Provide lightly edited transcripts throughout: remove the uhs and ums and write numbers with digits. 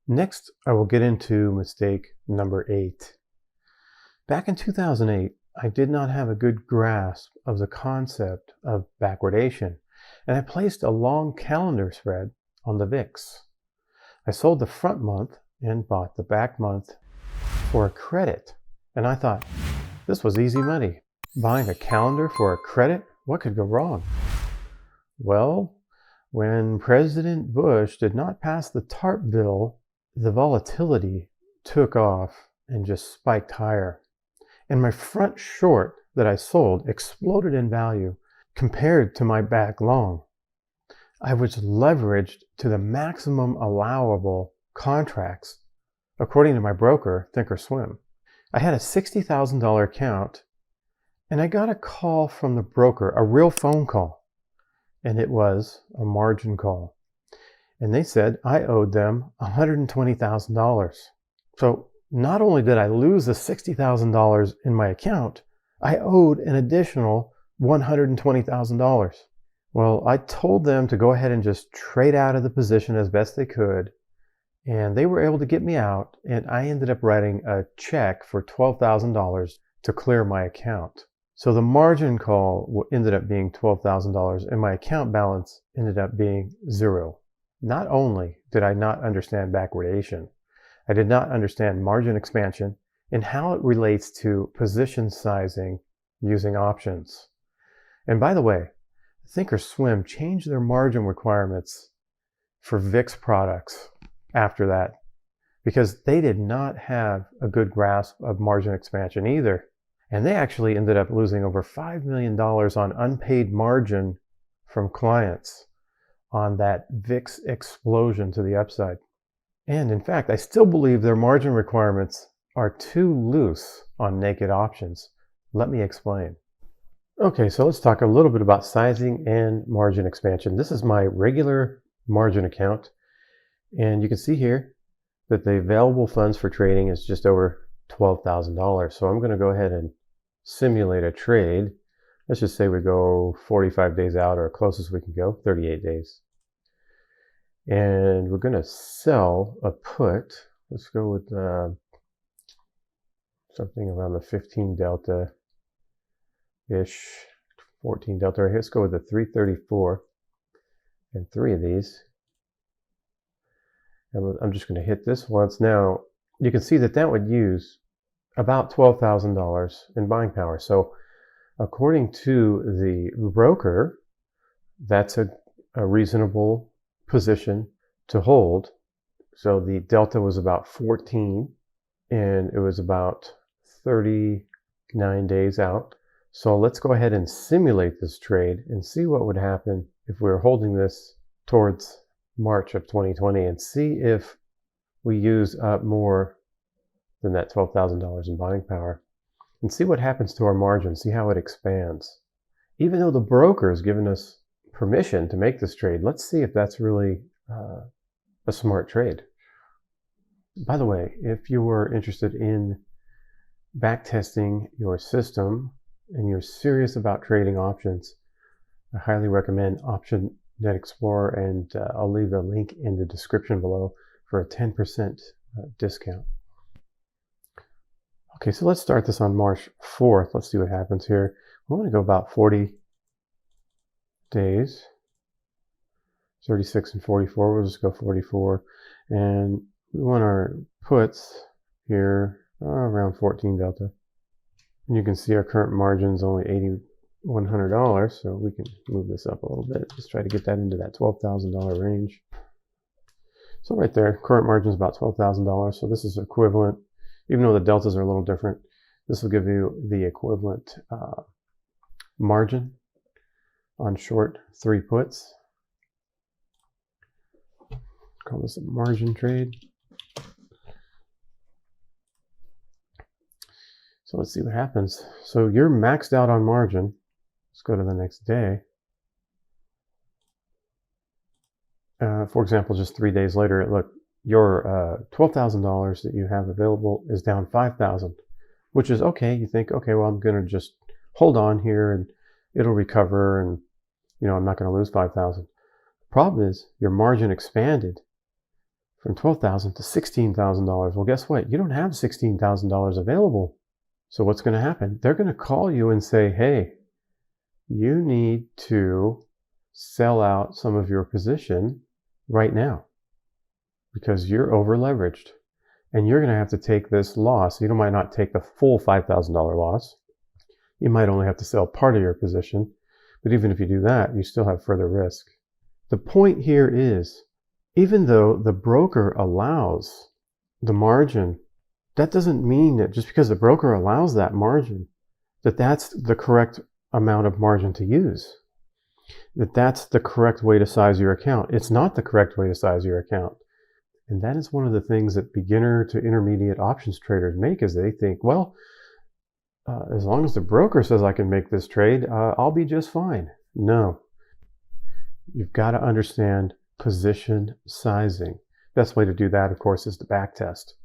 Next, I will get into mistake number 8. Back in 2008, I did not have a good grasp of the concept of backwardation, and I placed a long calendar spread on the VIX. I sold the front month and bought the back month for a credit, and I thought, this was easy money. Buying a calendar for a credit? What could go wrong? Well, when President Bush did not pass the TARP bill, the volatility took off and just spiked higher. And my front short that I sold exploded in value compared to my back long. I was leveraged to the maximum allowable contracts, according to my broker, Thinkorswim. I had a $60,000 account, and I got a call from the broker, a real phone call, and it was a margin call. And they said I owed them $120,000. So not only did I lose the $60,000 in my account, I owed an additional $120,000. Well, I told them to go ahead and just trade out of the position as best they could, and they were able to get me out, and I ended up writing a check for $12,000 to clear my account. So the margin call ended up being $12,000, and my account balance ended up being zero. Not only did I not understand backwardation, I did not understand margin expansion and how it relates to position sizing using options. And by the way, Thinkorswim changed their margin requirements for VIX products after that because they did not have a good grasp of margin expansion either. And they actually ended up losing over $5 million on unpaid margin from clients on that VIX explosion to the upside. And in fact, I still believe their margin requirements are too loose on naked options. Let me explain. Okay, so let's talk a little bit about sizing and margin expansion. This is my regular margin account, and you can see here that the available funds for trading is just over $12,000. So I'm going to go ahead and simulate a trade. Let's just say we go 45 days out, or closest we can go, 38 days. And we're going to sell a put. Let's go with something around the 15 delta-ish, 14 delta right here. Let's go with the 334 and 3 of these. And I'm just going to hit this once. Now, you can see that that would use about $12,000 in buying power. So according to the broker, that's a reasonable position to hold. So the delta was about 14, and it was about 39 days out. So let's go ahead and simulate this trade and see what would happen if we were holding this towards March of 2020, and see if we use up more than that $12,000 in buying power, and see what happens to our margin, see how it expands. Even though the broker has given us permission to make this trade, let's see if that's really a smart trade. By the way, if you were interested in backtesting your system and you're serious about trading options, I highly recommend Option Net Explorer, and I'll leave a link in the description below for a 10% discount. Okay, so let's start this on March 4th. Let's see what happens here. We want to go about 40 days, 36 and 44. We'll just go 44. And we want our puts here around 14 delta. And you can see our current margin is only $8,100, so we can move this up a little bit. Just try to get that into that $12,000 range. So right there, current margin is about $12,000. So this is equivalent. Even though the deltas are a little different, this will give you the equivalent margin on short 3 puts. Call this a margin trade. So let's see what happens. So you're maxed out on margin. Let's go to the next day. For example, just 3 days later, look, your $12,000 that you have available is down $5,000, which is okay. You think, okay, well, I'm going to just hold on here and it'll recover, and I'm not going to lose $5,000. The problem is your margin expanded from $12,000 to $16,000. Well, guess what? You don't have $16,000 available. So what's going to happen? They're going to call you and say, hey, you need to sell out some of your position right now because you're over leveraged and you're going to have to take this loss. You might not take the full $5,000 loss. You might only have to sell part of your position, but even if you do that, you still have further risk. The point here is, even though the broker allows the margin, that doesn't mean that just because the broker allows that margin, that that's the correct amount of margin to use, that that's the correct way to size your account. It's not the correct way to size your account. And that is one of the things that beginner to intermediate options traders make, is they think, well, as long as the broker says I can make this trade, I'll be just fine. No. You've got to understand position sizing. Best way to do that, of course, is the back test.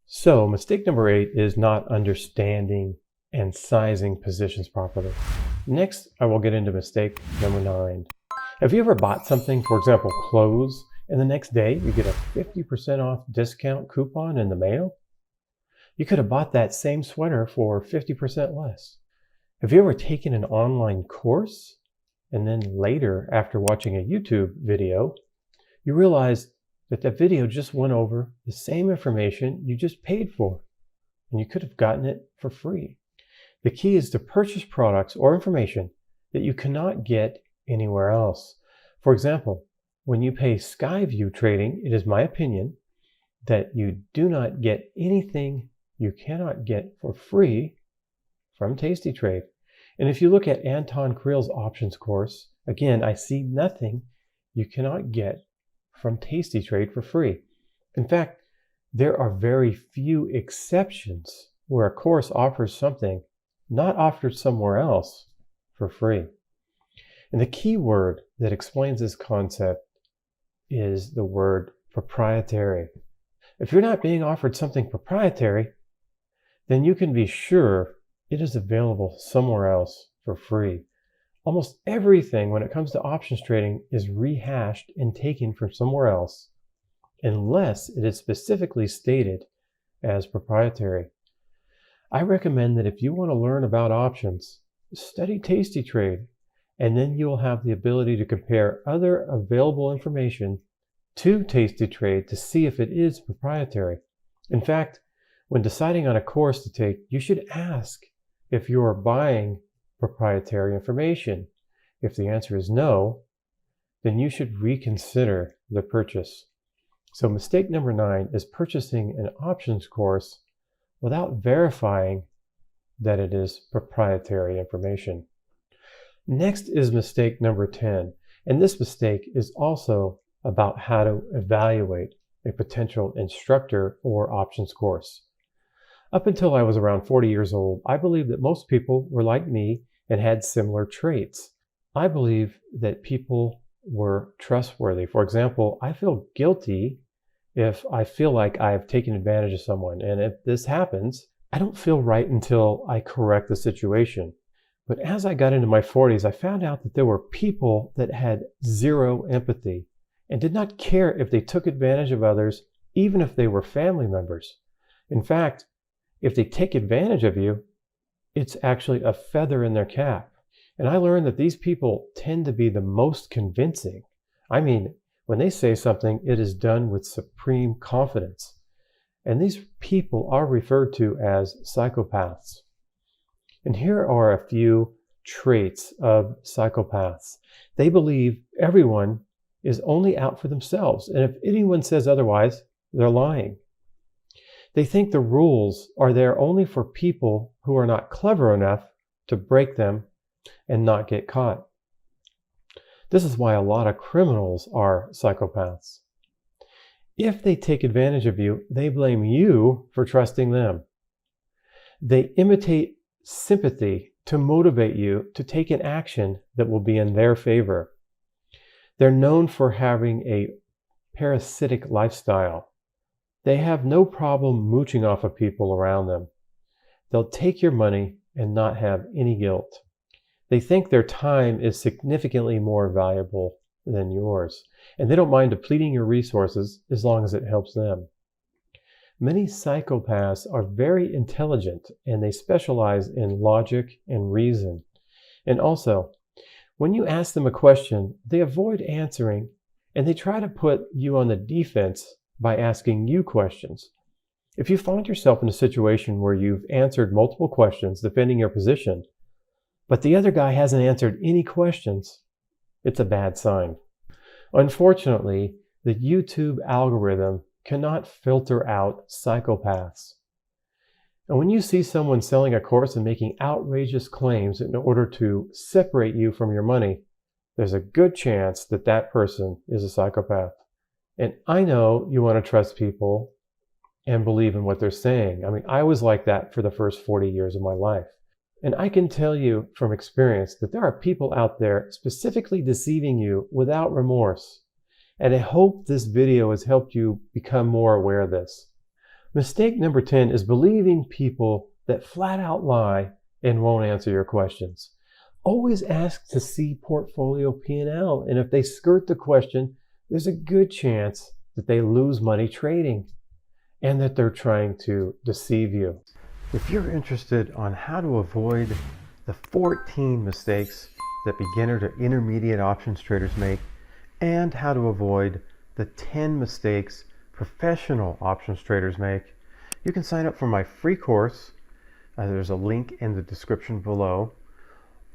So mistake number 8 is not understanding and sizing positions properly. Next, I will get into mistake number 9. Have you ever bought something, for example, clothes, and the next day you get a 50% off discount coupon in the mail? You could have bought that same sweater for 50% less. Have you ever taken an online course and then later, after watching a YouTube video, you realize that the video just went over the same information you just paid for, and you could have gotten it for free? The key is to purchase products or information that you cannot get anywhere else. For example, when you pay Skyview Trading, it is my opinion that you do not get anything you cannot get for free from Tasty Trade. And if you look at Anton Kreil's options course, again, I see nothing you cannot get from Tasty Trade for free. In fact, there are very few exceptions where a course offers something not offered somewhere else for free. And the key word that explains this concept is the word proprietary. If you're not being offered something proprietary, then you can be sure it is available somewhere else for free. Almost everything when it comes to options trading is rehashed and taken from somewhere else, unless it is specifically stated as proprietary. I recommend that if you want to learn about options, study Tasty Trade, and then you will have the ability to compare other available information to Tasty Trade to see if it is proprietary. In fact, when deciding on a course to take, you should ask if you are buying proprietary information. If the answer is no, then you should reconsider the purchase. So mistake number 9 is purchasing an options course without verifying that it is proprietary information. Next is mistake number 10, and this mistake is also about how to evaluate a potential instructor or options course. Up until I was around 40 years old, I believed that most people were like me and had similar traits. I believe that people were trustworthy. For example, I feel guilty if I feel like I've taken advantage of someone. And if this happens, I don't feel right until I correct the situation. But as I got into my 40s, I found out that there were people that had zero empathy and did not care if they took advantage of others, even if they were family members. In fact, if they take advantage of you, it's actually a feather in their cap. And I learned that these people tend to be the most convincing. I mean, when they say something, it is done with supreme confidence. And these people are referred to as psychopaths. And here are a few traits of psychopaths. They believe everyone is only out for themselves. And if anyone says otherwise, they're lying. They think the rules are there only for people who are not clever enough to break them and not get caught. This is why a lot of criminals are psychopaths. If they take advantage of you, they blame you for trusting them. They imitate sympathy to motivate you to take an action that will be in their favor. They're known for having a parasitic lifestyle. They have no problem mooching off of people around them. They'll take your money and not have any guilt. They think their time is significantly more valuable than yours, and they don't mind depleting your resources as long as it helps them. Many psychopaths are very intelligent and they specialize in logic and reason. And also, when you ask them a question, they avoid answering and they try to put you on the defense by asking you questions. If you find yourself in a situation where you've answered multiple questions defending your position, but the other guy hasn't answered any questions, it's a bad sign. Unfortunately, the YouTube algorithm cannot filter out psychopaths. And when you see someone selling a course and making outrageous claims in order to separate you from your money, there's a good chance that that person is a psychopath. And I know you want to trust people and believe in what they're saying. I mean, I was like that for the first 40 years of my life. And I can tell you from experience that there are people out there specifically deceiving you without remorse. And I hope this video has helped you become more aware of this. Mistake number 10 is believing people that flat out lie and won't answer your questions. Always ask to see portfolio P&L, and if they skirt the question, there's a good chance that they lose money trading and that they're trying to deceive you. If you're interested on how to avoid the 14 mistakes that beginner to intermediate options traders make and how to avoid the 10 mistakes professional options traders make, you can sign up for my free course. There's a link in the description below,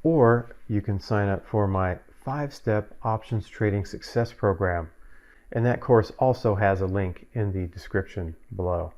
or you can sign up for my 5-step options trading success program. And that course also has a link in the description below.